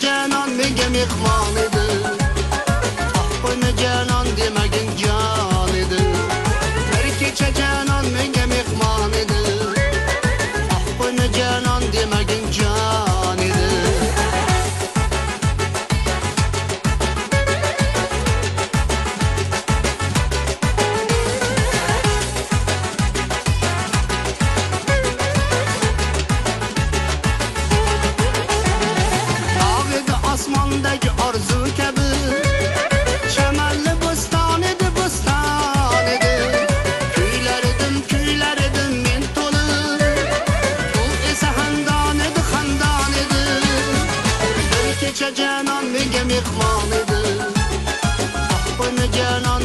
canan menga mehmon edi. Buni canan demagin jon edi. Bir kecha canan menga mehmon edi. Buni canan demagin jon edi. Osmondagi orzu kabi chamanli bo'ston edi, bo'ston edi. Kuylar edim men to'lib, u esa xandon edi, xandon edi. Bir kecha canon menga mehmon edi. Buni canon